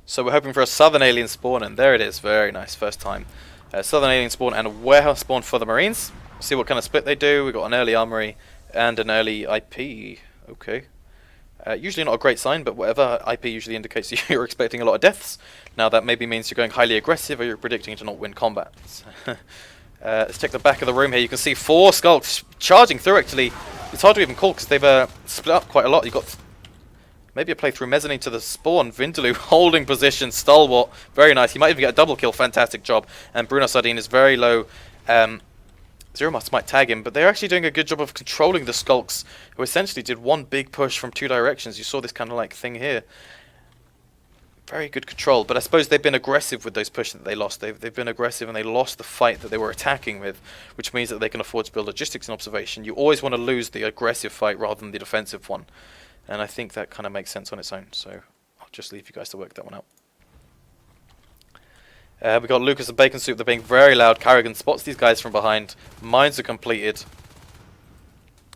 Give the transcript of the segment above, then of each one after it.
So we're hoping for a southern alien spawn, and there it is. Very nice, first time. Southern alien spawn and a warehouse spawn for the Marines. See what kind of split they do. We've got an early armory and an early IP. Okay. Usually not a great sign, but whatever. IP usually indicates you're expecting a lot of deaths. Now that maybe means you're going highly aggressive or you're predicting to not win combat. Let's check the back of the room here. You can see 4 skulks charging through actually. It's hard to even call because they've split up quite a lot. You've got maybe a play through mezzanine to the spawn. Vindaloo holding position, stalwart, very nice. He might even get a double kill, fantastic job. And Bruno Sardine is very low. Zero Master might tag him, but they're actually doing a good job of controlling the skulks, who essentially did one big push from 2 directions. You saw this kind of like thing here. Very good control, but I suppose they've been aggressive with those pushes that they lost. They've been aggressive and they lost the fight that they were attacking with, which means that they can afford to build logistics and observation. You always want to lose the aggressive fight rather than the defensive one. And I think that kind of makes sense on its own, so I'll just leave you guys to work that one out. We've got Lucas and Bacon Soup. They're being very loud. Carrigan spots these guys from behind. Mines are completed.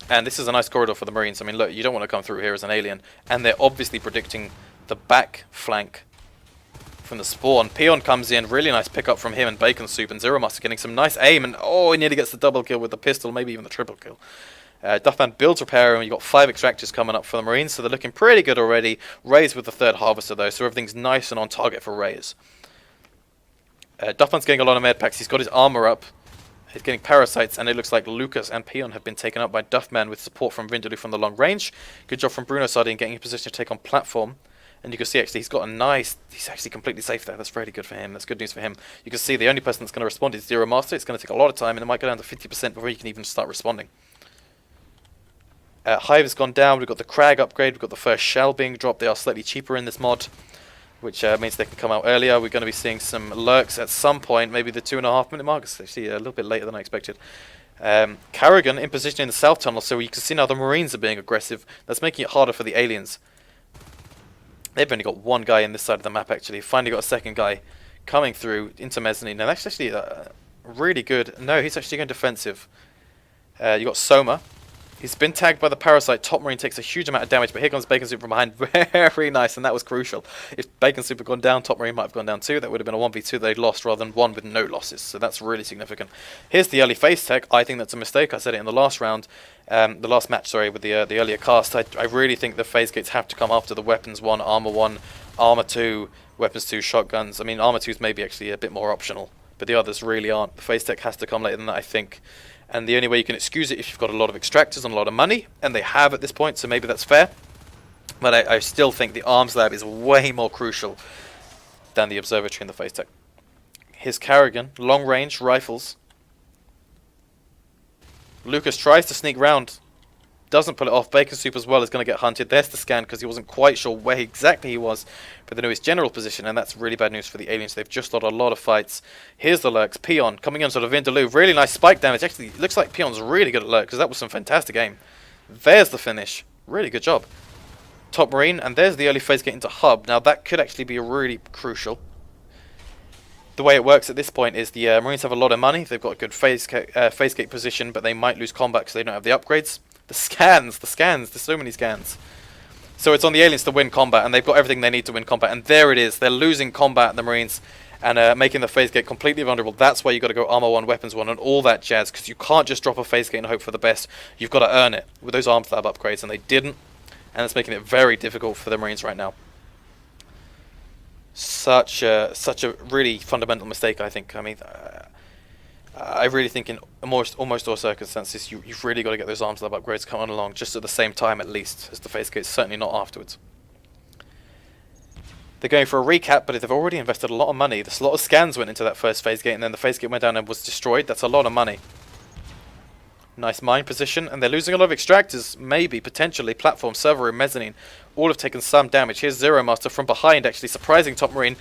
And this is a nice corridor for the Marines. I mean, look, you don't want to come through here as an alien. And they're obviously predicting the back flank from the spawn. Peon comes in. Really nice pickup from him and Bacon Soup. And Zero Master getting some nice aim. And oh, he nearly gets the double kill with the pistol. Maybe even the triple kill. Duffman builds repair, and you've got 5 extractors coming up for the Marines, so they're looking pretty good already. Raze with the 3rd harvester though, so everything's nice and on target for Raze. Duffman's getting a lot of med packs. He's got his armor up. He's getting parasites, and it looks like Lucas and Peon have been taken up by Duffman with support from Vindaloo from the long range. Good job from Bruno Sardine getting in position to take on platform. And you can see actually he's got a nice... He's actually completely safe there. That's really good for him. That's good news for him. You can see the only person that's going to respond is Zero Master. It's going to take a lot of time, and it might go down to 50% before he can even start responding. Hive has gone down. We've got the Crag upgrade. We've got the first shell being dropped. They are slightly cheaper in this mod, which means they can come out earlier. We're going to be seeing some lurks at some point, maybe the 2.5-minute mark. It's actually a little bit later than I expected. Carrigan in position in the south tunnel, so you can see now the Marines are being aggressive. That's making it harder for the aliens. They've only got 1 guy in this side of the map, actually. Finally got a 2nd guy coming through into mezzanine. Now that's actually really good. No, he's actually going defensive. You got Soma. He's been tagged by the parasite. Top Marine takes a huge amount of damage, but here comes Bacon Soup from behind. Very nice, and that was crucial. If Bacon Soup had gone down, Top Marine might have gone down too. That would have been a 1v2 they'd lost rather than one with no losses. So that's really significant. Here's the early phase tech. I think that's a mistake. I said it in the last round, the last match, sorry, with the earlier cast. I really think the phase gates have to come after the weapons 1, armor 1, armor 2, weapons 2, shotguns. I mean, armor 2 is maybe actually a bit more optional, but the others really aren't. The phase tech has to come later than that, I think. And the only way you can excuse it if you've got a lot of extractors and a lot of money, and they have at this point, so maybe that's fair. But I still think the arms lab is way more crucial than the observatory and the phase tech. Here's Carrigan, long range rifles. Lucas tries to sneak round, doesn't pull it off. Bacon Soup as well is going to get hunted. There's the scan because he wasn't quite sure where exactly he was, but they knew his general position, and that's really bad news for the aliens. They've just lost a lot of fights. Here's the lurks. Peon coming in sort of Vindaloo. Really nice spike damage. Actually, it looks like Peon's really good at lurk because that was some fantastic aim. There's the finish. Really good job. Top Marine, and there's the early phase gate into hub. Now that could actually be really crucial. The way it works at this point is the Marines have a lot of money. They've got a good phase gate position, but they might lose combat because they don't have the upgrades. The scans, there's so many scans. So it's on the aliens to win combat, and they've got everything they need to win combat. And there it is. They're losing combat, the Marines, and making the phase gate completely vulnerable. That's why you've got to go armor 1, weapons 1, and all that jazz, because you can't just drop a phase gate and hope for the best. You've got to earn it with those arms lab upgrades, and they didn't. And it's making it very difficult for the Marines right now. Such a really fundamental mistake, I think. I mean, I really think in almost all circumstances, you've really got to get those arms lab upgrades coming along just at the same time at least as the phase gate, certainly not afterwards. They're going for a recap, but they've already invested a lot of money. There's a lot of scans went into that first phase gate, and then the phase gate went down and was destroyed. That's a lot of money. Nice mine position, and they're losing a lot of extractors, maybe, potentially, platform, server room, mezzanine. All have taken some damage. Here's Zero Master from behind, actually surprising Top Marine.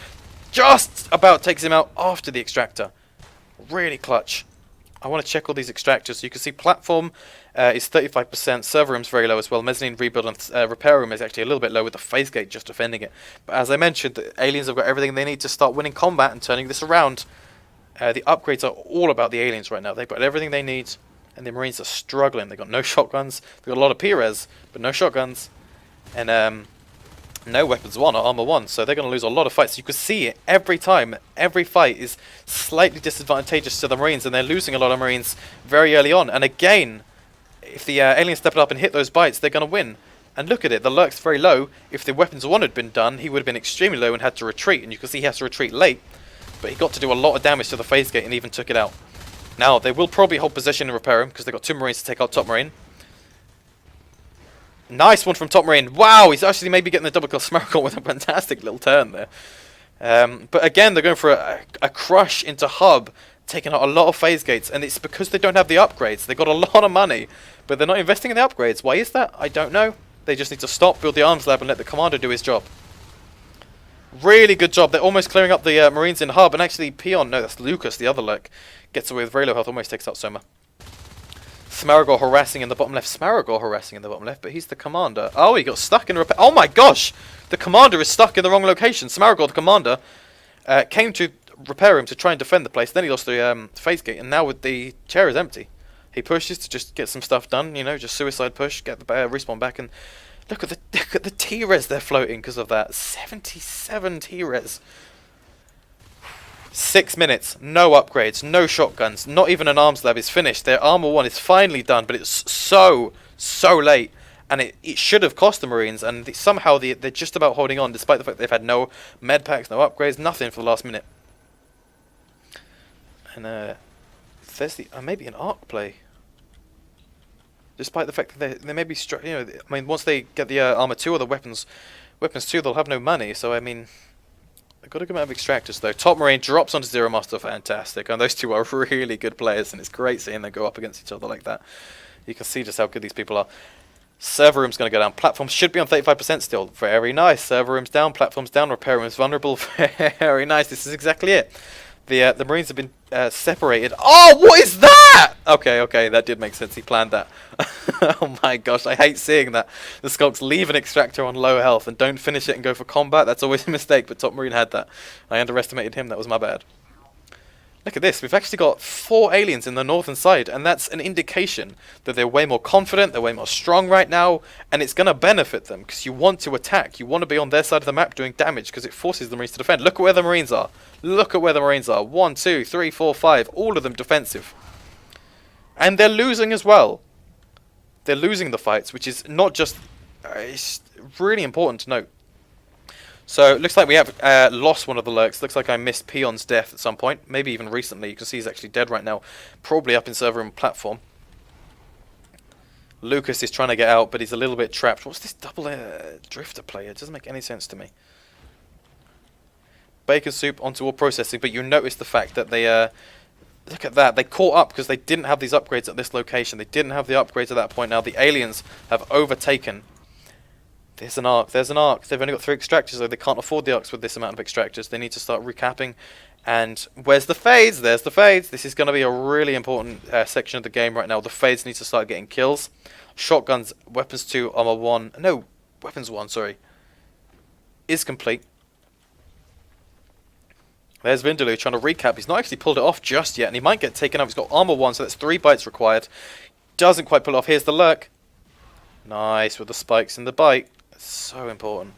Just about takes him out after the extractor. Really clutch. I want to check all these extractors. So you can see platform is 35%, server room's very low as well. Mezzanine rebuild and repair room is actually a little bit low with the phase gate just defending it. But as I mentioned, the aliens have got everything they need to start winning combat and turning this around. The upgrades are all about the aliens right now. They've got everything they need, and the Marines are struggling. They've got no shotguns. They've got a lot of P-res, but no shotguns. And No weapons 1 or armor 1, so they're going to lose a lot of fights. You can see it every time. Every fight is slightly disadvantageous to the Marines, and they're losing a lot of Marines very early on. And again, if the aliens step up and hit those bites, they're going to win. And look at it, the Lurk's very low. If the weapons 1 had been done, he would have been extremely low and had to retreat. And you can see he has to retreat late, but he got to do a lot of damage to the phase gate and even took it out. Now, they will probably hold position and repair him, because they've got 2 Marines to take out top Marine. Nice one from top Marine. Wow, he's actually maybe getting the double kill Smirkle with a fantastic little turn there. But again, they're going for a crush into hub, taking out a lot of phase gates, and it's because they don't have the upgrades. They've got a lot of money, but they're not investing in the upgrades. Why is that? I don't know. They just need to stop, build the arms lab, and let the commander do his job. Really good job. They're almost clearing up the Marines in hub, and actually Peon, no, that's Lucas, the other Lurk, gets away with very low health, almost takes out Soma. Smaragor harassing in the bottom left. Smaragor harassing in the bottom left, but he's the commander. Oh, he got stuck in repair. Oh my gosh! The commander is stuck in the wrong location. Smaragor, the commander, came to repair him to try and defend the place. Then he lost the phase gate, and now with the chair is empty. He pushes to just get some stuff done, you know, just suicide push, get the respawn back, and look at the T-res they're floating because of that. 77 T-res. 6 minutes, no upgrades, no shotguns, not even an arms lab is finished. Their armor 1 is finally done, but it's so late, and it should have cost the Marines, and somehow they're just about holding on, despite the fact they've had no med packs, no upgrades, nothing for the last minute. And there's maybe an arc play, despite the fact that they may be you know, I mean, once they get the armor 2 or the weapons 2, they'll have no money. So I mean, they've got a good amount of extractors though. Top Marine drops onto Zero Master, fantastic, and those two are really good players, and it's great seeing them go up against each other like that. You can see just how good these people are. Server room's going to go down. Platform should be on 35% still. Very nice. Server room's down. Platform's down. Repair room's vulnerable. Very nice. This is exactly it. The Marines have been separated. Oh, what is that? Okay, that did make sense. He planned that. Oh my gosh, I hate seeing that. The Skulks leave an extractor on low health and don't finish it and go for combat. That's always a mistake, but Top Marine had that. I underestimated him. That was my bad. Look at this, we've actually got 4 aliens in the northern side, and that's an indication that they're way more confident, they're way more strong right now, and it's going to benefit them, because you want to attack, you want to be on their side of the map doing damage, because it forces the Marines to defend. Look at where the Marines are. Look at where the Marines are. 1, 2, 3, 4, 5, all of them defensive. And they're losing as well. They're losing the fights, which is not just... it's really important to note. So, it looks like we have lost one of the Lurks. Looks like I missed Peon's death at some point. Maybe even recently. You can see he's actually dead right now. Probably up in server room platform. Lucas is trying to get out, but he's a little bit trapped. What's this double drifter play? It doesn't make any sense to me. Bacon soup onto all processing, but you notice the fact that they... look at that. They caught up because they didn't have these upgrades at this location. They didn't have the upgrades at that point. Now the aliens have overtaken... There's an arc, there's an arc. They've only got 3 extractors, though. They can't afford the arcs with this amount of extractors. They need to start recapping. And where's the fades? There's the fades. This is going to be a really important section of the game right now. The fades need to start getting kills. Shotguns, weapons 2, armor 1. No, weapons 1, sorry. Is complete. There's Vindaloo trying to recap. He's not actually pulled it off just yet, and he might get taken off. He's got armor 1, so that's 3 bites required. Doesn't quite pull it off. Here's the Lurk. Nice, with the spikes in the bite. So important.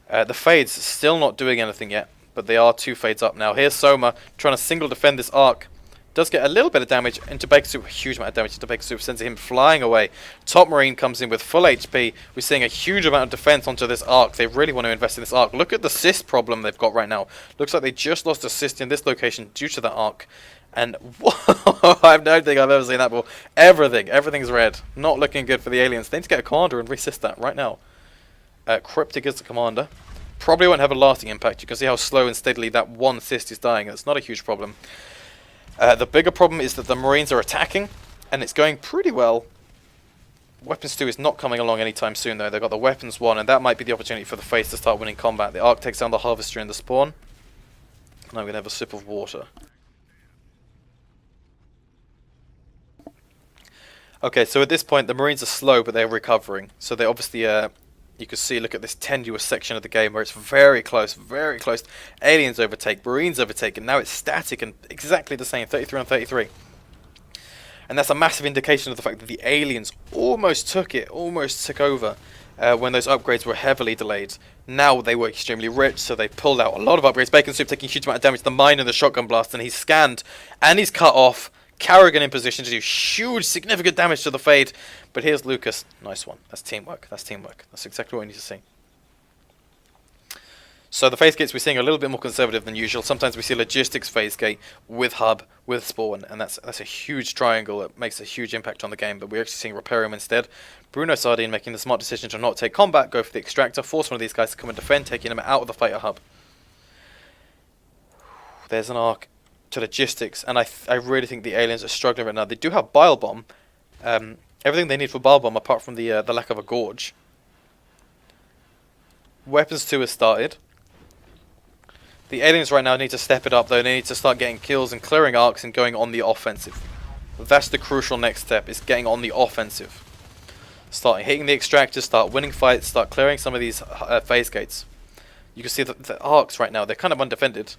The fades still not doing anything yet, but they are 2 fades up now. Here's Soma trying to single defend this arc. Does get a little bit of damage into Baker Soup, a huge amount of damage into Baker Soup, sends him flying away. Top Marine comes in with full HP. We're seeing a huge amount of defense onto this arc. They really want to invest in this arc. Look at the assist problem they've got right now. Looks like they just lost assist in this location due to that arc. And I don't think I've ever seen that before. Everything's red. Not looking good for the aliens. They need to get a commander and resist that right now. Cryptic is the commander. Probably won't have a lasting impact. You can see how slow and steadily that one assist is dying. That's not a huge problem. The bigger problem is that the Marines are attacking, and it's going pretty well. Weapons 2 is not coming along anytime soon, though. They've got the Weapons 1, and that might be the opportunity for the Face to start winning combat. The Arc takes down the Harvester in the spawn. And I'm going to have a sip of water. Okay, so at this point, the Marines are slow, but they're recovering. So they obviously, you can see, look at this tenuous section of the game where it's very close, very close. Aliens overtake, Marines overtake, and now it's static and exactly the same, 33 on 33. And that's a massive indication of the fact that the aliens almost took it, almost took over. when those upgrades were heavily delayed. Now they were extremely rich, so they pulled out a lot of upgrades. Bacon Soup taking a huge amount of damage to the mine and the shotgun blast, and he's scanned and he's cut off. Carrigan in position to do huge, significant damage to the Fade. But here's Lucas. Nice one. That's teamwork. That's teamwork. That's exactly what we need to see. So the phase gates we're seeing are a little bit more conservative than usual. Sometimes we see logistics phase gate with hub, with spawn, and that's a huge triangle that makes a huge impact on the game. But we're actually seeing Reparium instead. Bruno Sardine making the smart decision to not take combat, go for the extractor, force one of these guys to come and defend, taking him out of the fighter hub. There's an arc to logistics, and I really think the aliens are struggling right now. They do have Bile Bomb, everything they need for Bile Bomb apart from the lack of a Gorge. Weapons 2 has started. The aliens right now need to step it up though. They need to start getting kills and clearing arcs and going on the offensive. That's the crucial next step, is getting on the offensive. Start hitting the extractors, start winning fights, start clearing some of these phase gates. You can see that the arcs right now, they're kind of undefended.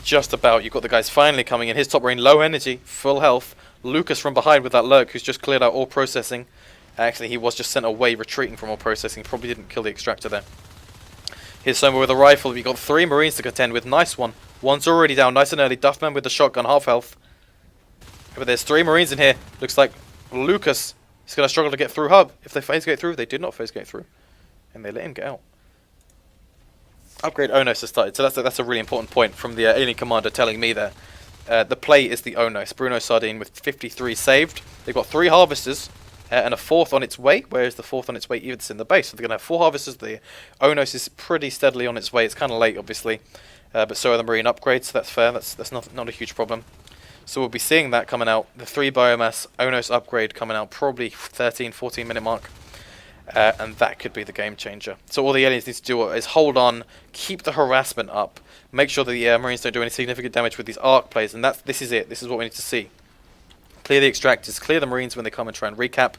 Just about. You've got the guys finally coming in. His top lane, low energy, full health. Lucas from behind with that lurk, who's just cleared out all processing. Actually, he was just sent away retreating from all processing. Probably didn't kill the extractor there. Here's Soma with a rifle. We've got 3 Marines to contend with. Nice one. One's already down nice and early. Duffman with the shotgun, half health. But there's 3 Marines in here. Looks like Lucas is going to struggle to get through hub. If they phase gate through, they did not phase gate through. And they let him get out. Upgrade Onos has started. So that's a really important point from the alien commander telling me there. The play is the Onos. Bruno Sardine with 53 saved. They've got 3 harvesters. And a 4th on its way. Where is the 4th on its way? Even it's in the base. So they're going to have 4 harvesters. The Onos is pretty steadily on its way. It's kind of late, obviously. But so are the Marine upgrades. So that's fair. That's not a huge problem. So we'll be seeing that coming out. The 3 biomass Onos upgrade coming out probably 13, 14 minute mark. And that could be the game changer. So all the aliens need to do is hold on, keep the harassment up, make sure that the Marines don't do any significant damage with these arc plays. And this is it. This is what we need to see. Clear the extractors, clear the Marines when they come and try and recap.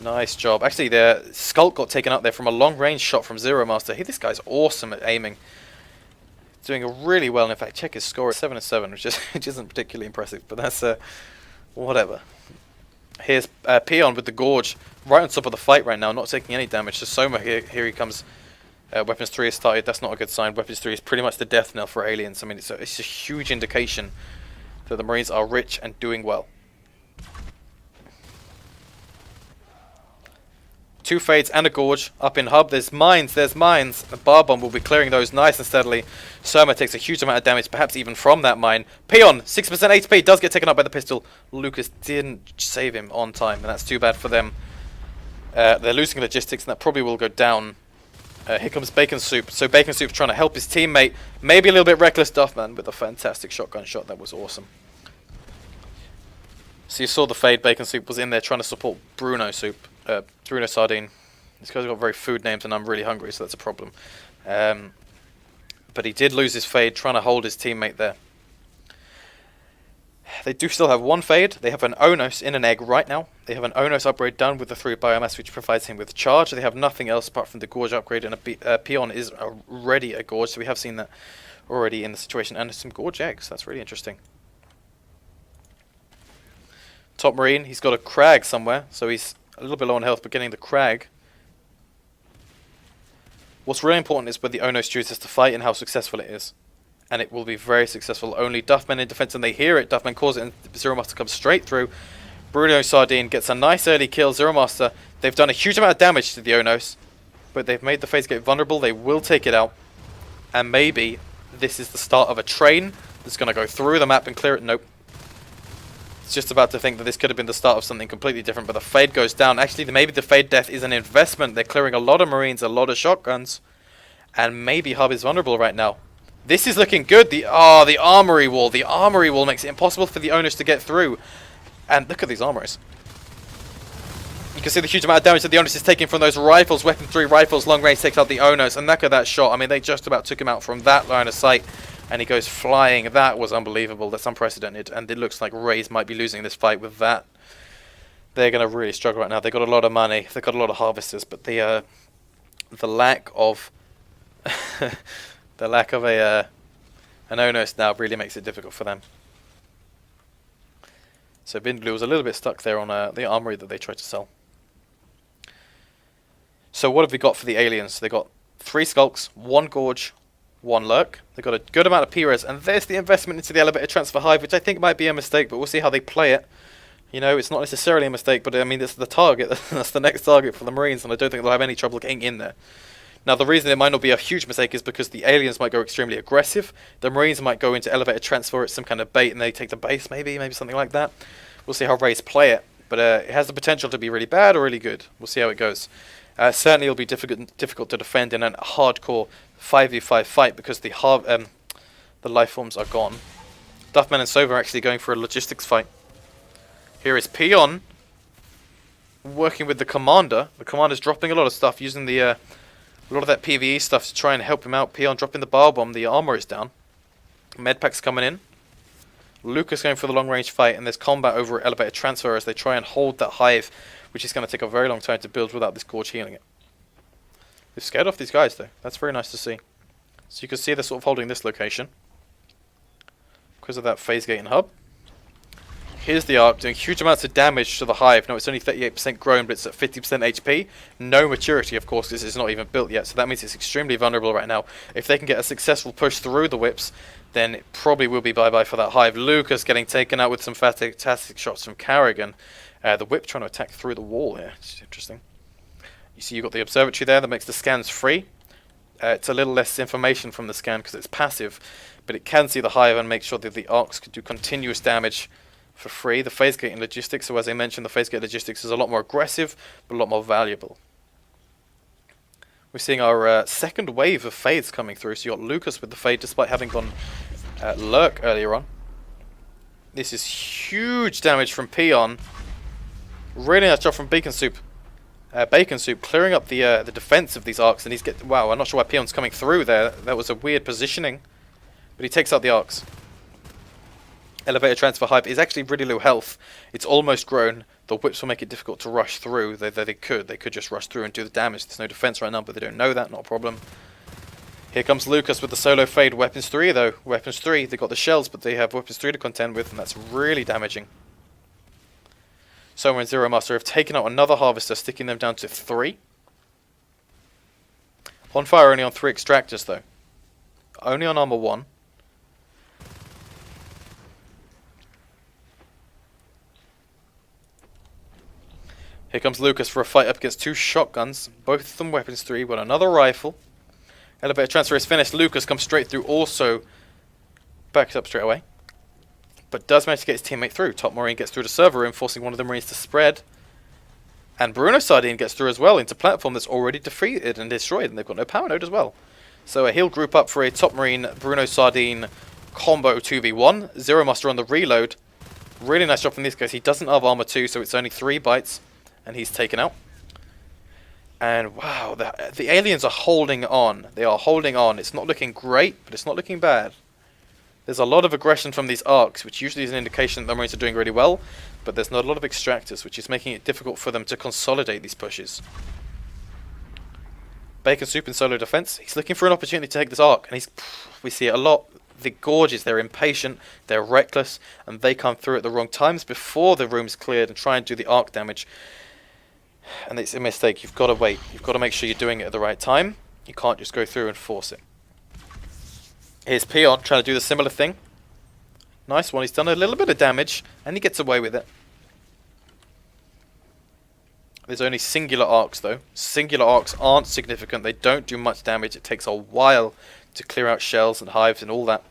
Nice job. Actually, the Skulk got taken out there from a long-range shot from Zero Master. Hey, this guy's awesome at aiming. Doing really well. And in fact, check his score. 7-7, which isn't particularly impressive, but that's whatever. Here's Peon with the Gorge right on top of the fight right now, not taking any damage. So Soma, here he comes. Weapons 3 has started. That's not a good sign. Weapons 3 is pretty much the death knell for aliens. I mean, it's a huge indication that the Marines are rich and doing well. 2 Fades and a Gorge up in hub. There's mines. There's mines. A Bar Bomb will be clearing those nice and steadily. Soma takes a huge amount of damage, perhaps even from that mine. Peon, 6% HP, does get taken up by the pistol. Lucas didn't save him on time, and that's too bad for them. They're losing logistics, and that probably will go down. Here comes Bacon Soup. So Bacon Soup's trying to help his teammate. Maybe a little bit reckless Duffman with a fantastic shotgun shot. That was awesome. So you saw the Fade. Bacon Soup was in there trying to support Bruno Soup. Bruno Sardine. This guy's got very food names and I'm really hungry, so that's a problem. But he did lose his Fade trying to hold his teammate there. They do still have 1 Fade. They have an Onos in an egg right now. They have an Onos upgrade done with the 3 biomass, which provides him with charge. They have nothing else apart from the Gorge upgrade, and a Peon is already a Gorge, so we have seen that already in the situation. And some Gorge eggs. That's really interesting. Top Marine, he's got a Crag somewhere, so he's a little bit low on health, but getting the Crag. What's really important is where the Onos chooses to fight and how successful it is. And it will be very successful. Only Duffman in defense, and they hear it. Duffman calls it, and Zero Master comes straight through. Bruno Sardine gets a nice early kill. Zero Master, they've done a huge amount of damage to the Onos, but they've made the phase gate vulnerable. They will take it out. And maybe this is the start of a train that's going to go through the map and clear it. Nope. It's just about to think that this could have been the start of something completely different, but the Fade goes down. Actually, maybe the Fade death is an investment. They're clearing a lot of Marines, a lot of shotguns, and maybe hub is vulnerable right now. This is looking good. The armory wall. The armory wall makes it impossible for the Owners to get through. And look at these armories. You can see the huge amount of damage that the Owners is taking from those rifles. Weapon 3 rifles, long range takes out the Owners. And look at that shot. I mean, they just about took him out from that line of sight. And he goes flying. That was unbelievable. That's unprecedented. And it looks like Raze might be losing this fight with that. They're going to really struggle right now. They've got a lot of money. They've got a lot of harvesters. But the lack of... the lack of an Onos now really makes it difficult for them. So Bindblue was a little bit stuck there on the armory that they tried to sell. So what have we got for the aliens? They got 3 skulks, 1 gorge, 1 lurk. They got a good amount of P-res, and there's the investment into the elevator transfer hive, which I think might be a mistake, but we'll see how they play it. You know, it's not necessarily a mistake, but I mean, it's the target. That's the next target for the Marines, and I don't think they'll have any trouble getting in there. Now, the reason it might not be a huge mistake is because the aliens might go extremely aggressive. The Marines might go into elevator transfer at some kind of bait, and they take the base, maybe something like that. We'll see how Raze play it, but it has the potential to be really bad or really good. We'll see how it goes. Certainly, it'll be difficult to defend in a hardcore 5v5 fight because the life forms are gone. Duffman and Sova are actually going for a logistics fight. Here is Peon working with the commander. The commander's dropping a lot of stuff, using the a lot of that PvE stuff to try and help him out. Peon dropping the bar bomb. The armor is down. Medpac's coming in. Lucas going for the long range fight, and there's combat over at elevator transfer as they try and hold that hive, which is going to take a very long time to build without this gorge healing it. They've scared off these guys though. That's very nice to see. So you can see they're sort of holding this location because of that phase gate and hub. Here's the Ark doing huge amounts of damage to the hive. No, it's only 38% grown, but it's at 50% HP. No maturity, of course, because it's not even built yet. So that means it's extremely vulnerable right now. If they can get a successful push through the whips, then it probably will be bye-bye for that hive. Lucas getting taken out with some fantastic shots from Carrigan. The whip trying to attack through the wall here. It's interesting. You see you've got the observatory there that makes the scans free. It's a little less information from the scan because it's passive, but it can see the hive and make sure that the arcs can do continuous damage for free. The phase gate and logistics, so as I mentioned, the phase gate logistics is a lot more aggressive, but a lot more valuable. We're seeing our second wave of fades coming through. So you got Lucas with the fade despite having gone lurk earlier on. This is huge damage from Peon. Really nice job from Bacon Soup. Bacon Soup clearing up the defense of these arcs, and he's wow, I'm not sure why Peon's coming through there. That was a weird positioning, but he takes out the arcs. Elevator transfer hive is actually really low health. It's almost grown. The whips will make it difficult to rush through. They could just rush through and do the damage. There's no defense right now, but they don't know that. Not a problem. Here comes Lucas with the solo fade. Weapons 3 though. Weapons 3. They got the shells, but they have weapons 3 to contend with, and that's really damaging. Soma and Zero Master have taken out another harvester, sticking them down to 3. onFire only on 3 extractors though. Only on armor 1. Here comes Lucas for a fight up against 2 shotguns, both of them weapons 3, with another rifle. Elevator transfer is finished. Lucas comes straight through, also backs up straight away, but does manage to get his teammate through. Top Marine gets through the server room, forcing one of the Marines to spread. And Bruno Sardine gets through as well into platform that's already defeated and destroyed, and they've got no power node as well. So he'll group up for a Top Marine Bruno Sardine combo 2v1. Zero Master on the reload. Really nice job from these guys. He doesn't have armor 2, so it's only 3 bites. And he's taken out. And wow, the aliens are holding on. They are holding on. It's not looking great, but it's not looking bad. There's a lot of aggression from these arcs, which usually is an indication that the Marines are doing really well, but there's not a lot of extractors, which is making it difficult for them to consolidate these pushes. Bacon Soup in solo defense. He's looking for an opportunity to take this arc, and we see it a lot. The gorges, they're impatient, they're reckless, and they come through at the wrong times before the room's cleared and try and do the arc damage. And it's a mistake. You've got to wait. You've got to make sure you're doing it at the right time. You can't just go through and force it. Here's Peon trying to do the similar thing. Nice one. He's done a little bit of damage, and he gets away with it. There's only singular arcs, though. Singular arcs aren't significant. They don't do much damage. It takes a while to clear out shells and hives and all that.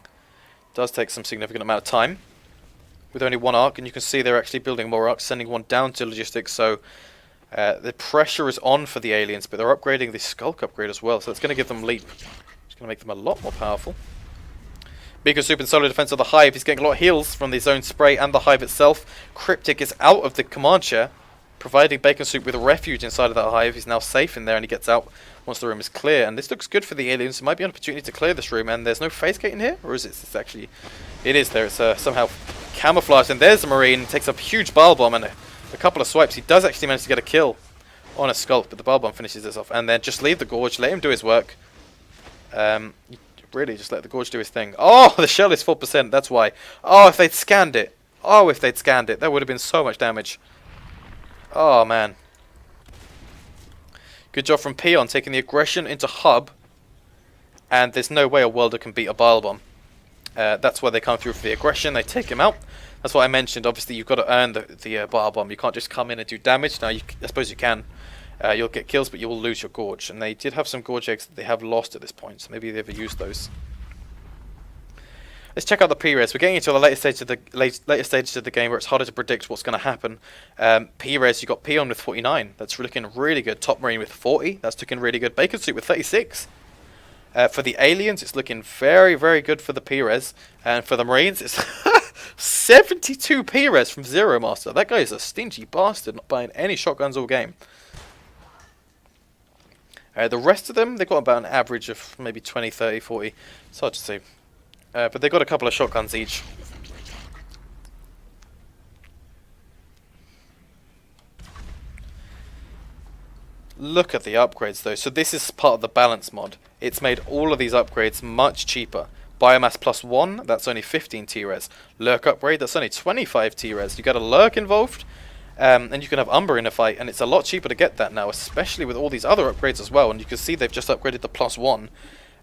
It does take some significant amount of time. With only 1 arc, and you can see they're actually building more arcs, sending one down to logistics, so the pressure is on for the aliens, but they're upgrading the Skulk upgrade as well, so it's going to give them leap. It's going to make them a lot more powerful. Bacon Soup in solo defense of the hive. He's getting a lot of heals from the zone spray and the hive itself. Cryptic is out of the command chair, providing Bacon Soup with a refuge inside of that hive. He's now safe in there, and he gets out once the room is clear, and this looks good for the aliens. It might be an opportunity to clear this room, and there's no phase gate in here, or is it? It's actually, it is there. It's somehow camouflaged, and there's a Marine. Takes a huge bile bomb and a couple of swipes. He does actually manage to get a kill on a Skulk, but the bile bomb finishes this off, and then just leave the gorge, let him do his work. Really, just let the gorge do his thing. Oh, the shell is 4%. That's why. Oh, if they'd scanned it. Oh, if they'd scanned it, that would have been so much damage. Oh man. Good job from Peon taking the aggression into hub. And there's no way a welder can beat a bile bomb. That's why they come through for the aggression. They take him out. That's what I mentioned. Obviously, you've got to earn the bile bomb. You can't just come in and do damage. Now, I suppose you can. You'll get kills, but you will lose your gorge. And they did have some gorge eggs that they have lost at this point. So maybe they've used those. Let's check out the P-Res. We're getting into the later stages of the game where it's harder to predict what's going to happen. P-Res, you got Peon with 49. That's looking really good. Top Marine with 40. That's looking really good. Bacon Suit with 36. For the aliens, it's looking very, very good for the P-Res. And for the Marines, it's 72 P-Res from Zero Master. That guy is a stingy bastard, not buying any shotguns all game. The rest of them, they've got about an average of maybe 20, 30, 40. It's hard to say. But they've got a couple of shotguns each. Look at the upgrades though. So this is part of the balance mod. It's made all of these upgrades much cheaper. Biomass plus 1, that's only 15 T-Res. Lurk upgrade, that's only 25 T-Res. You get a Lurk involved, and you can have Umber in a fight, and it's a lot cheaper to get that now, especially with all these other upgrades as well. And you can see they've just upgraded the plus 1,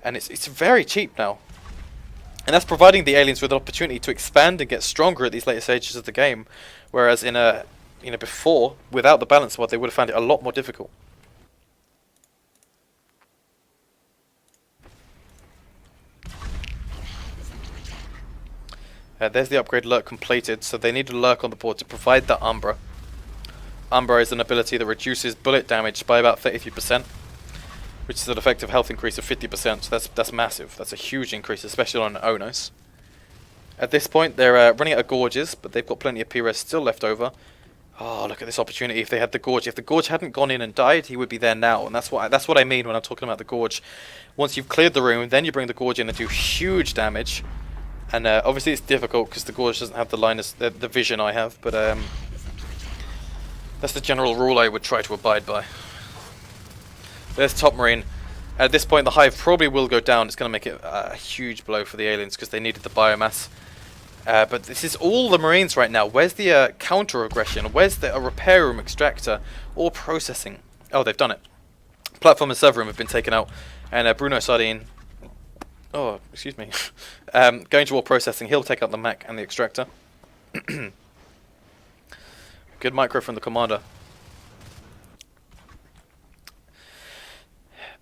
and it's very cheap now. And that's providing the aliens with an opportunity to expand and get stronger at these later stages of the game, whereas in before, without the balance mod, they would have found it a lot more difficult. There's the upgrade Lurk completed, so they need a Lurk on the board to provide that Umbra. Umbra is an ability that reduces bullet damage by about 33%, which is an effective health increase of 50%, so that's massive. That's a huge increase, especially on Onos. At this point, they're running out of Gorges, but they've got plenty of P-Res still left over. Oh, look at this opportunity. If they had the Gorge, if the Gorge hadn't gone in and died, he would be there now, and that's what I mean when I'm talking about the Gorge. Once you've cleared the room, then you bring the Gorge in and do huge damage. And obviously it's difficult because the Gorge doesn't have the vision I have, but that's the general rule I would try to abide by. There's Top Marine. At this point the Hive probably will go down. It's going to make it a huge blow for the aliens because they needed the biomass. But this is all the Marines right now. Where's the counter-aggression? Where's the repair room extractor? Or processing? Oh, they've done it. Platform and server room have been taken out. And Bruno Sardine... Oh, excuse me. Going to all processing, he'll take out the Mac and the extractor. Good micro from the commander.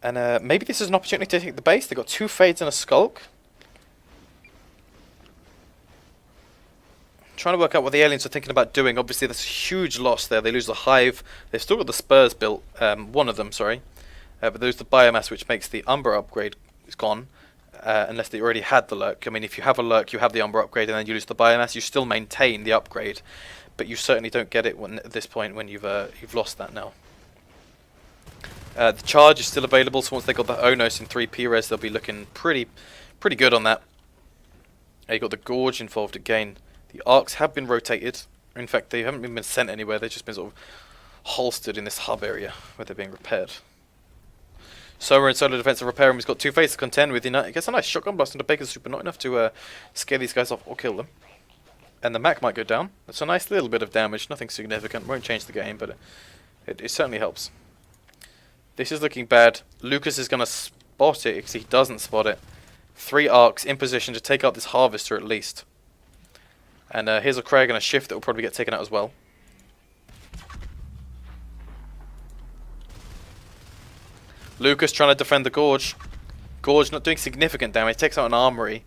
And maybe this is an opportunity to take the base. They've got 2 Fades and a Skulk. Trying to work out what the aliens are thinking about doing. Obviously, there's a huge loss there. They lose the Hive. They've still got the Spurs built. One of them, sorry. But there's the biomass, which makes the Umber upgrade is gone. Unless they already had the Lurk. I mean, if you have a Lurk, you have the Umber upgrade, and then you lose the biomass, you still maintain the upgrade, but you certainly don't get it at this point when you've lost that now. The charge is still available, so once they got the Onos in 3 P-Res, they'll be looking pretty good on that. You got the Gorge involved again. The Arcs have been rotated. In fact, they haven't been sent anywhere. They've just been sort of holstered in this hub area where they're being repaired. Solar and Solar Defensive Repair Room has got 2 Fates to contend with. I guess a nice shotgun blast into Baker's Super, not enough to scare these guys off or kill them. And the Mac might go down. That's a nice little bit of damage, nothing significant. Won't change the game, but it certainly helps. This is looking bad. Lucas is going to spot it because he doesn't spot it. 3 Arcs in position to take out this Harvester at least. And here's a Krag and a Shift that will probably get taken out as well. Lucas trying to defend the Gorge. Gorge not doing significant damage. Takes out an armory.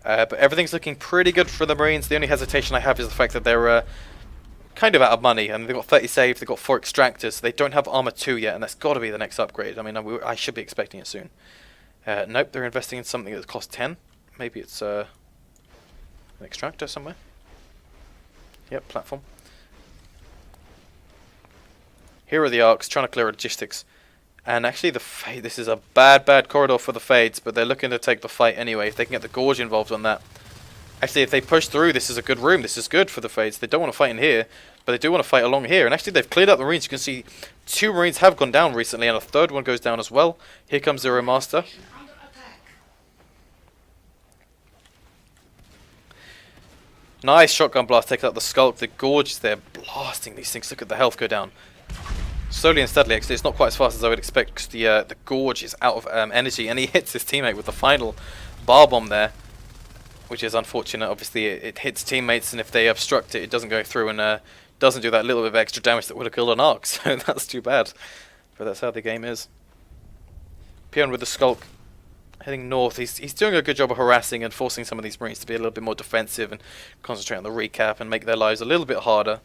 But everything's looking pretty good for the Marines. The only hesitation I have is the fact that they're kind of out of money. And they've got 30 save. They've got 4 extractors. So they don't have armor 2 yet. And that's got to be the next upgrade. I mean, I should be expecting it soon. Nope, they're investing in something that costs 10. Maybe it's an extractor somewhere. Yep, platform. Here are the Arcs trying to clear logistics. And actually, this is a bad corridor for the Fades, but they're looking to take the fight anyway. If they can get the Gorge involved on that. Actually, if they push through, this is a good room. This is good for the Fades. They don't want to fight in here, but they do want to fight along here. And actually, they've cleared out the Marines. You can see 2 Marines have gone down recently, and a 3rd one goes down as well. Here comes Zero Master. Nice shotgun blast. Takes out the Skulk. The Gorge is there blasting these things. Look at the health go down. Slowly and steadily, actually. It's not quite as fast as I would expect because the Gorge is out of energy, and he hits his teammate with the final bar bomb there, which is unfortunate. Obviously, it hits teammates, and if they obstruct it, it doesn't go through and doesn't do that little bit of extra damage that would have killed an Arc, so that's too bad. But that's how the game is. Peon with the Skulk heading north. He's doing a good job of harassing and forcing some of these Marines to be a little bit more defensive and concentrate on the recap and make their lives a little bit harder.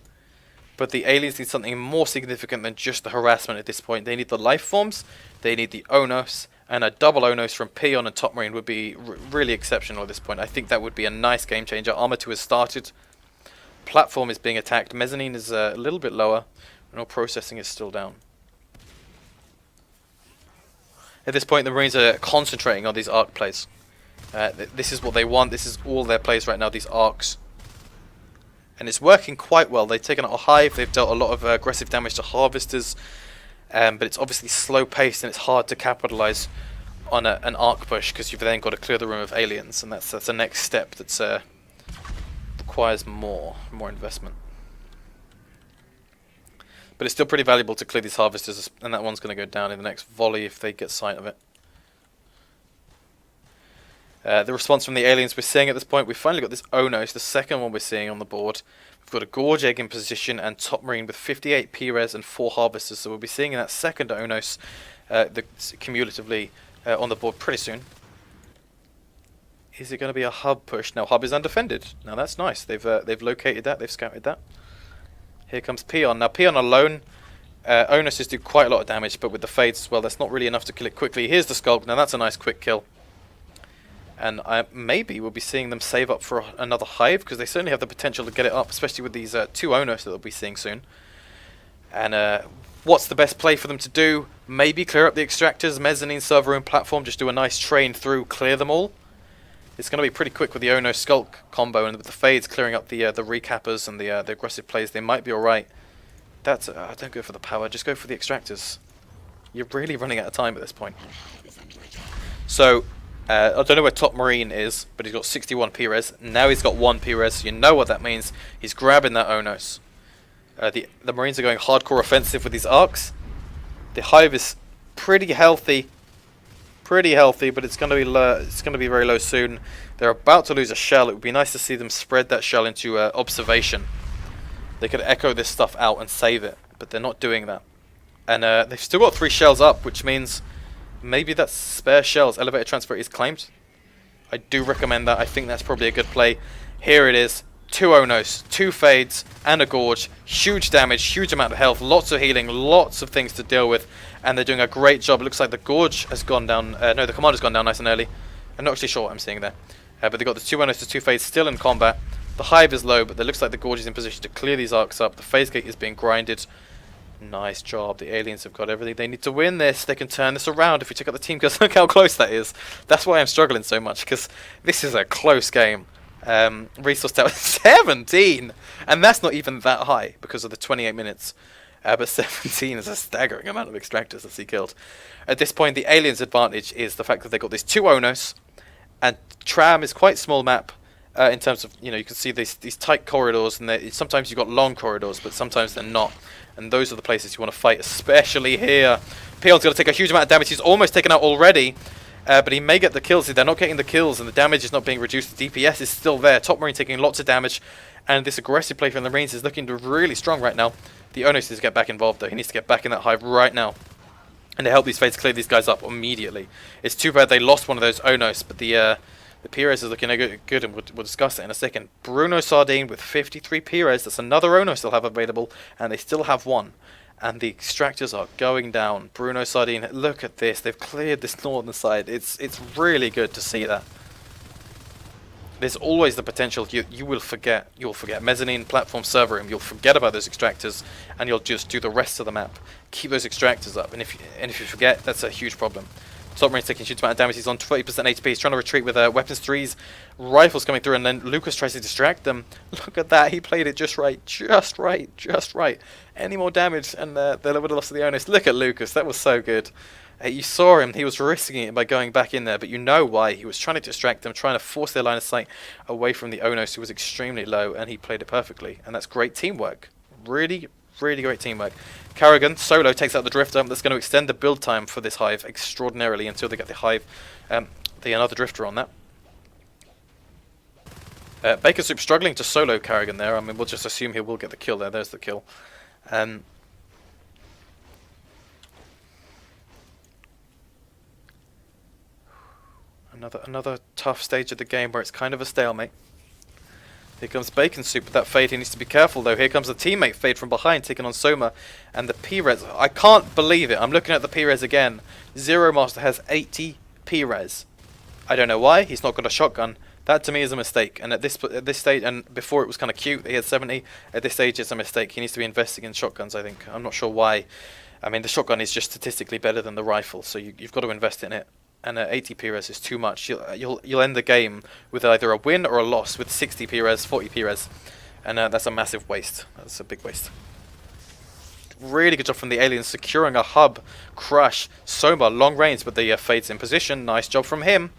But the aliens need something more significant than just the harassment at this point. They need the life forms, they need the Onos, and a double Onos from Peon and Top Marine would be really exceptional at this point. I think that would be a nice game changer. Armor 2 has started. Platform is being attacked. Mezzanine is a little bit lower. And all processing is still down. At this point, the Marines are concentrating on these arc plays. This is what they want. This is all their plays right now, these arcs. And it's working quite well. They've taken out a hive. They've dealt a lot of aggressive damage to harvesters. But it's obviously slow paced and it's hard to capitalize on an arc push because you've then got to clear the room of aliens. And that's the next step that's requires more investment. But it's still pretty valuable to clear these harvesters, and that one's going to go down in the next volley if they get sight of it. The response from the aliens we're seeing at this point, we've finally got this Onos, the second one we're seeing on the board. We've got a Gorge Egg in position and Top Marine with 58 P-Res and 4 Harvesters, so we'll be seeing that second Onos cumulatively on the board pretty soon. Is it going to be a hub push? No, hub is undefended. Now that's nice. They've located that, they've scouted that. Here comes Peon. Now Peon alone, Onuses do quite a lot of damage, but with the Fades as well, that's not really enough to kill it quickly. Here's the Skulk. Now that's a nice quick kill. And maybe we'll be seeing them save up for another hive, because they certainly have the potential to get it up, especially with these 2 Onos that they'll be seeing soon. And what's the best play for them to do? Maybe clear up the extractors, mezzanine, server room, platform, just do a nice train through, clear them all. It's going to be pretty quick with the Ono Skulk combo, and with the Fades clearing up the recappers and the aggressive plays, they might be alright. That's don't go for the power, just go for the extractors. You're really running out of time at this point. So, I don't know where Top Marine is, but he's got 61 P-Res. Now he's got 1 P-Res. You know what that means. He's grabbing that Onos. The Marines are going hardcore offensive with these arcs. The hive is pretty healthy, but it's going to be it's going to be very low soon. They're about to lose a shell. It would be nice to see them spread that shell into observation. They could echo this stuff out and save it, but they're not doing that. And they've still got 3 shells up, which means maybe that's spare shells. Elevator transfer is claimed. I do recommend that. I think that's probably a good play. Here it is. 2 Onos, 2 Fades, and a Gorge. Huge damage, huge amount of health, lots of healing, lots of things to deal with. And they're doing a great job. It looks like the Gorge has gone down. No, the Commander's gone down nice and early. I'm not actually sure what I'm seeing there. But they've got the 2 Onos, the 2 Fades still in combat. The hive is low, but it looks like the Gorge is in position to clear these arcs up. The phase gate is being grinded. Nice job. The aliens have got everything they need to win this. They can turn this around if we check out the team, because look how close that is. That's why I'm struggling so much, because this is a close game. Resource tower 17, and that's not even that high because of the 28 minutes. But 17 is a staggering amount of extractors to see killed. At this point, the aliens' advantage is the fact that they've got these 2 Onos, and Tram is quite small map. In terms of, you can see these tight corridors, and sometimes you've got long corridors, but sometimes they're not. And those are the places you want to fight, especially here. Peon's going to take a huge amount of damage. He's almost taken out already, but he may get the kills. They're not getting the kills, and the damage is not being reduced. The DPS is still there. Top Marine taking lots of damage, and this aggressive play from the Marines is looking really strong right now. The Onos needs to get back involved, though. He needs to get back in that hive right now, and to help these Fates clear these guys up immediately. It's too bad they lost one of those Onos, but the P-Res is looking good, and we'll discuss it in a second. Bruno Sardine with 53 P-Res. That's another Onos they'll have available, and they still have 1. And the extractors are going down. Bruno Sardine, look at this. They've cleared this northern side. It's really good to see that. There's always the potential you will forget. You'll forget mezzanine, platform, server room. You'll forget about those extractors, and you'll just do the rest of the map. Keep those extractors up, and if you forget, that's a huge problem. Top Marine's taking a huge amount of damage. He's on 20% HP. He's trying to retreat with weapons 3s, rifles coming through, and then Lucas tries to distract them. Look at that. He played it just right. Just right. Any more damage, and they would have lost to the Onos. Look at Lucas. That was so good. You saw him. He was risking it by going back in there, but you know why. He was trying to distract them, trying to force their line of sight away from the Onos, who was extremely low, and he played it perfectly. And that's great teamwork. Really, Really great teamwork. Karrigan, solo, takes out the Drifter. That's going to extend the build time for this Hive extraordinarily until they get the Hive, another Drifter on that. Bacon Soup struggling to solo Karrigan there. I mean, we'll just assume he will get the kill there. There's the kill. Another tough stage of the game where it's kind of a stalemate. Here comes Bacon Soup with that fade. He needs to be careful though. Here comes the teammate fade from behind, taking on Soma. And the P-Res. I can't believe it. I'm looking at the P-Res again. Zero Master has 80 P-Res. I don't know why. He's not got a shotgun. That to me is a mistake. And at this stage, and before it was kind of cute, he had 70. At this stage, it's a mistake. He needs to be investing in shotguns, I think. I'm not sure why. I mean, the shotgun is just statistically better than the rifle, so you've got to invest in it. And 80 P-Res is too much. You'll end the game with either a win or a loss with 60 P-Res, 40 P-Res. And that's a massive waste. That's a big waste. Really good job from the aliens securing a hub. Crush. Soma, long range, but the fades in position. Nice job from him.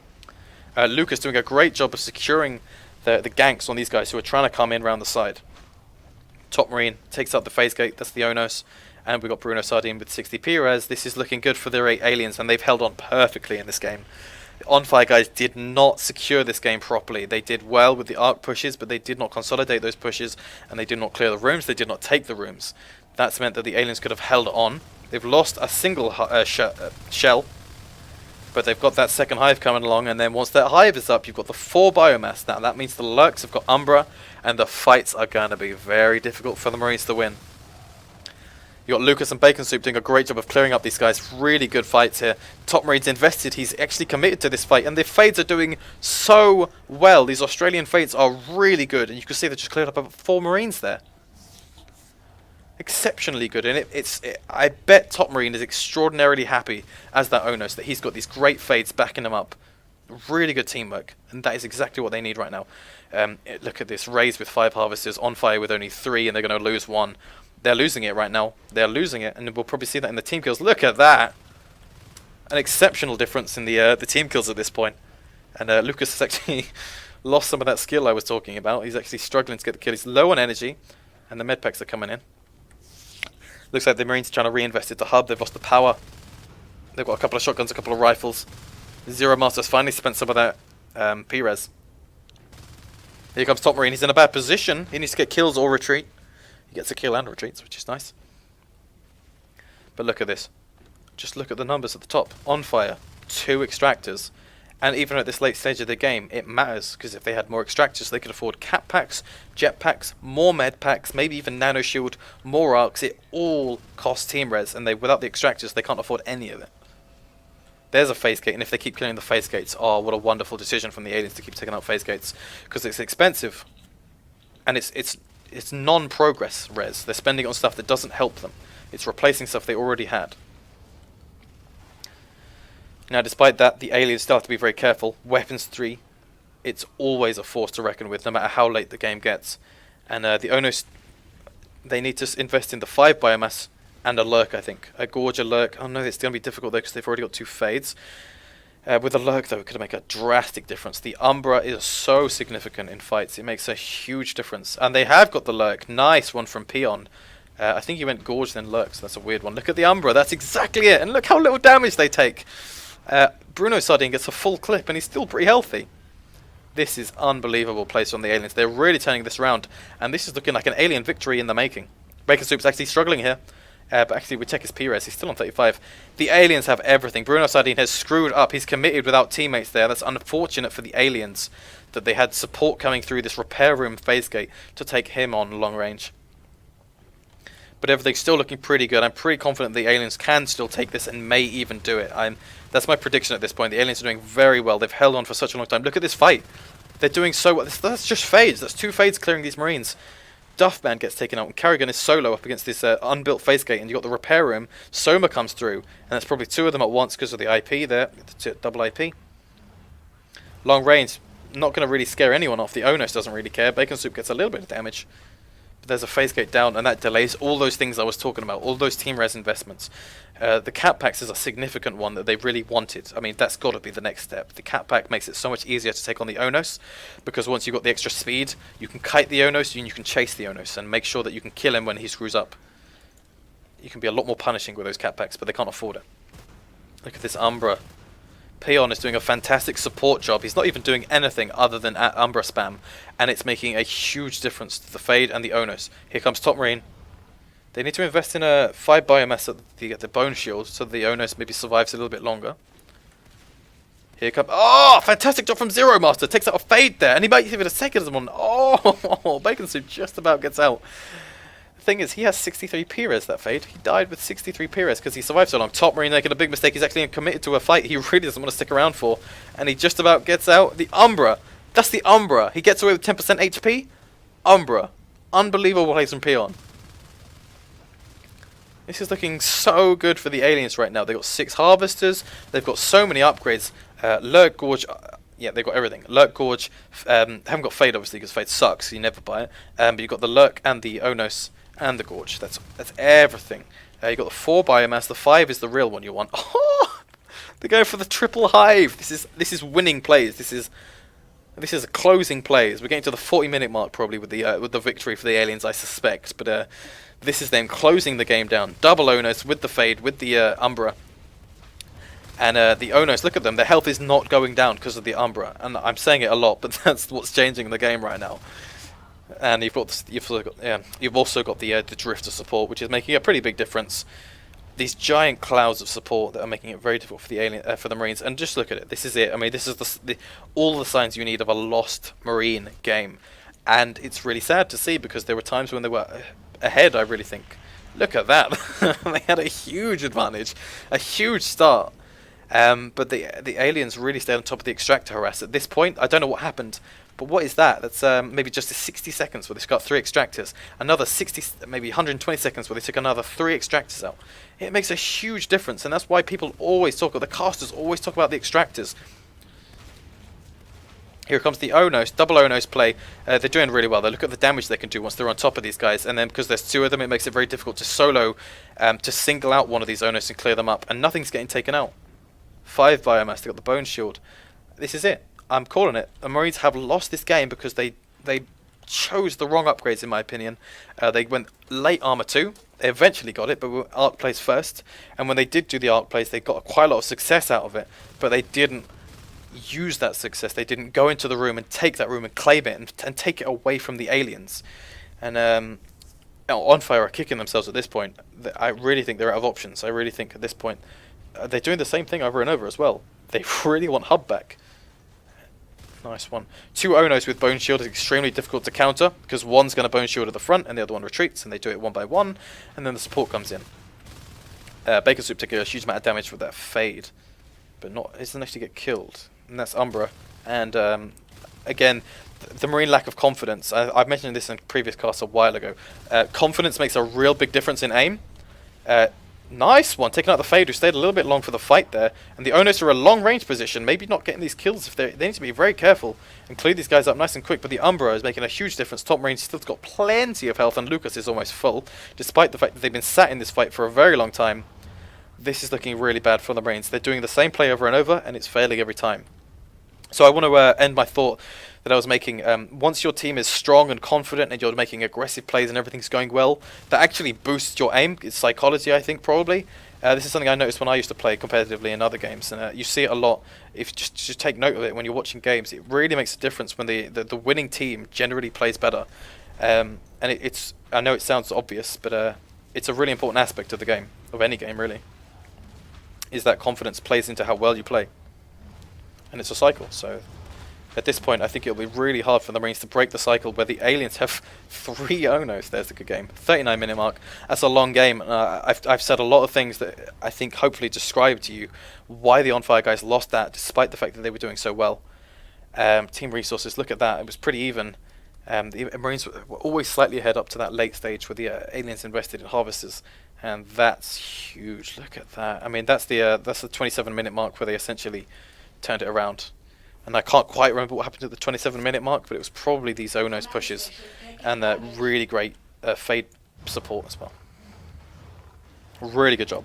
Lucas doing a great job of securing the ganks on these guys who are trying to come in around the side. Top Marine takes out the phase gate. That's the Onos. And we've got Bruno Sardine with 60 P-Res. This is looking good for their 8 aliens, and they've held on perfectly in this game. The onFire guys did not secure this game properly. They did well with the arc pushes, but they did not consolidate those pushes, and they did not clear the rooms. They did not take the rooms. That's meant that the aliens could have held on. They've lost a single shell, but they've got that second hive coming along, and then once that hive is up, you've got the 4 biomass. Now that means the Lurks have got Umbra, and the fights are going to be very difficult for the Marines to win. You got Lucas and Bacon Soup doing a great job of clearing up these guys. Really good fights here. Top Marine's invested. He's actually committed to this fight. And the fades are doing so well. These Australian fades are really good. And you can see they just cleared up about 4 Marines there. Exceptionally good. And I bet Top Marine is extraordinarily happy as that Onos that he's got these great fades backing him up. Really good teamwork. And that is exactly what they need right now. Look at this. Raze with 5 harvesters. onFire with only 3. And they're going to lose 1. They're losing it right now. They're losing it, and we'll probably see that in the team kills. Look at that! An exceptional difference in the team kills at this point. And Lucas has actually lost some of that skill I was talking about. He's actually struggling to get the kill. He's low on energy, and the medpacks are coming in. Looks like the Marines are trying to reinvest into hub. They've lost the power. They've got a couple of shotguns, a couple of rifles. Zero Master's finally spent some of that P-Res. Here comes Top Marine. He's in a bad position. He needs to get kills or retreat. He gets a kill and retreats, which is nice. But look at this. Just look at the numbers at the top. onFire, 2 extractors. And even at this late stage of the game, it matters. Because if they had more extractors, they could afford cap packs, jet packs, more med packs, maybe even nano shield, more arcs. It all costs team res. And without the extractors, they can't afford any of it. There's a phase gate. And if they keep killing the phase gates, oh, what a wonderful decision from the aliens to keep taking out phase gates. Because it's expensive. And it's non-progress res. They're spending it on stuff that doesn't help them. It's replacing stuff they already had. Now, despite that, the aliens still have to be very careful. Weapons 3, it's always a force to reckon with, no matter how late the game gets. And the Onos, they need to invest in the 5 biomass and a Lurk, I think. A Gorge, a Lurk. Oh no, it's going to be difficult though, because they've already got 2 fades. With a Lurk, though, it could make a drastic difference. The Umbra is so significant in fights. It makes a huge difference. And they have got the Lurk. Nice one from Peon. I think he went Gorge, then Lurk, so that's a weird one. Look at the Umbra. That's exactly it. And look how little damage they take. Bruno Sardine gets a full clip, and he's still pretty healthy. This is unbelievable place on the aliens. They're really turning this around. And this is looking like an alien victory in the making. Bacon Soup's actually struggling here. But actually, we check his P-Res. He's still on 35. The aliens have everything. Bruno Sardine has screwed up. He's committed without teammates there. That's unfortunate for the aliens that they had support coming through this repair room phase gate to take him on long range. But everything's still looking pretty good. I'm pretty confident the aliens can still take this and may even do it. That's my prediction at this point. The aliens are doing very well. They've held on for such a long time. Look at this fight. They're doing so well. That's just fades. That's 2 fades clearing these Marines. Duffman gets taken out, and Karrigan is solo up against this unbuilt phase gate, and you've got the repair room. Soma comes through, and that's probably 2 of them at once because of the IP there, the double IP. Long range, not going to really scare anyone off. The Onos doesn't really care. Bacon Soup gets a little bit of damage. But there's a phase gate down, and that delays all those things I was talking about, all those team res investments. The cap packs is a significant one that they really wanted. I mean, that's got to be the next step. The cap pack makes it so much easier to take on the Onos, because once you've got the extra speed, you can kite the Onos and you can chase the Onos and make sure that you can kill him when he screws up. you can be a lot more punishing with those cat packs, but they can't afford it. Look at this Umbra. Peon is doing a fantastic support job. He's not even doing anything other than Umbra spam, and it's making a huge difference to the Fade and the Onus. Here comes Top Marine. They need to invest in a 5 biomass so they get the Bone Shield, so the Onus maybe survives a little bit longer. Here comes... Oh, fantastic job from Zero Master. Takes out a Fade there, and he might give it a second one. Oh, Bacon Soup just about gets out. The thing is, he has 63 Pires, that Fade. He died with 63 Pires because he survived so long. Top Marine making a big mistake. He's actually committed to a fight he really doesn't want to stick around for. And he just about gets out. The Umbra. That's the Umbra. He gets away with 10% HP. Umbra. Unbelievable plays from Peon. This is looking so good for the aliens right now. They've got 6 Harvesters. They've got so many upgrades. Lurk Gorge, yeah, they've got everything. Lurk Gorge, haven't got Fade obviously because Fade sucks, so you never buy it. But you've got the Lurk and the Onos and the Gorge. That's everything. You've got the 4 biomass. The 5 is the real one you want. Oh, they're going for the triple hive. This is winning plays. This is a closing plays. We're getting to the 40-minute mark probably with the victory for the aliens, I suspect. But this is them closing the game down. Double Onos with the Fade, with the Umbra. And the Onos, look at them, their health is not going down because of the Umbra. And I'm saying it a lot, but that's what's changing the game right now. And you've also got the Drifter support, which is making a pretty big difference. These giant clouds of support that are making it very difficult for the for the Marines. And just look at it, this is it. I mean, this is all the signs you need of a lost Marine game. And it's really sad to see because there were times when they were ahead, I really think. Look at that. They had a huge advantage, a huge start. But the aliens really stayed on top of the extractor harass. At this point, I don't know what happened, but what is that? That's maybe just 60 seconds where they got 3 extractors. Another 60, maybe 120 seconds where they took another 3 extractors out. It makes a huge difference, and that's why people always talk, the casters always talk about the extractors. Here comes the Onos, double Onos play. They're doing really well. They look at the damage they can do once they're on top of these guys, and then because there's 2 of them, it makes it very difficult to solo, to single out one of these Onos and clear them up, and nothing's getting taken out. 5 biomass, they got the Bone Shield. This is it. I'm calling it. The Marines have lost this game because they chose the wrong upgrades, in my opinion. They went late Armor 2. They eventually got it, but Arc plays first. And when they did do the Arc plays, they got quite a lot of success out of it. But they didn't use that success. They didn't go into the room and take that room and claim it and take it away from the aliens. And onFire are kicking themselves at this point. I really think they're out of options. I really think at this point they're doing the same thing over and over as well. They really want Hub back. Nice one. 2 Onos with Bone Shield is extremely difficult to counter because one's going to Bone Shield at the front and the other one retreats, and they do it one by one, and then the support comes in. Bacon Soup took a huge amount of damage with that Fade, but it doesn't actually get killed. And that's Umbra. And again, the Marine lack of confidence. I've mentioned this in previous casts a while ago. Confidence makes a real big difference in aim. Nice one, taking out the Fade, who stayed a little bit long for the fight there. And the Onos are a long range position, maybe not getting these kills. If they need to be very careful and clear these guys up nice and quick. But the Umbra is making a huge difference. Top Marine still got plenty of health, and Lucas is almost full, despite the fact that they've been sat in this fight for a very long time. This is looking really bad for the Marines. They're doing the same play over and over, and it's failing every time. So I want to end my thought that I was making. Once your team is strong and confident and you're making aggressive plays and everything's going well, that actually boosts your aim. It's psychology, I think, probably. This is something I noticed when I used to play competitively in other games, and you see it a lot. If you just take note of it when you're watching games, it really makes a difference when the winning team generally plays better. And I know it sounds obvious, but it's a really important aspect of the game, of any game really, is that confidence plays into how well you play. And it's a cycle, so at this point I think it'll be really hard for the Marines to break the cycle where the aliens have 3 Onos. There's a good game. 39-minute mark. That's a long game. I've said a lot of things that I think hopefully describe to you why the onFire guys lost that, despite the fact that they were doing so well. Team resources, look at that. It was pretty even. The Marines were always slightly ahead up to that late stage where the aliens invested in harvesters, and that's huge. Look at that. I mean, that's the 27-minute mark where they essentially turned it around. And I can't quite remember what happened at the 27-minute mark, but it was probably these Onos pushes and really great Fade support as well. Really good job.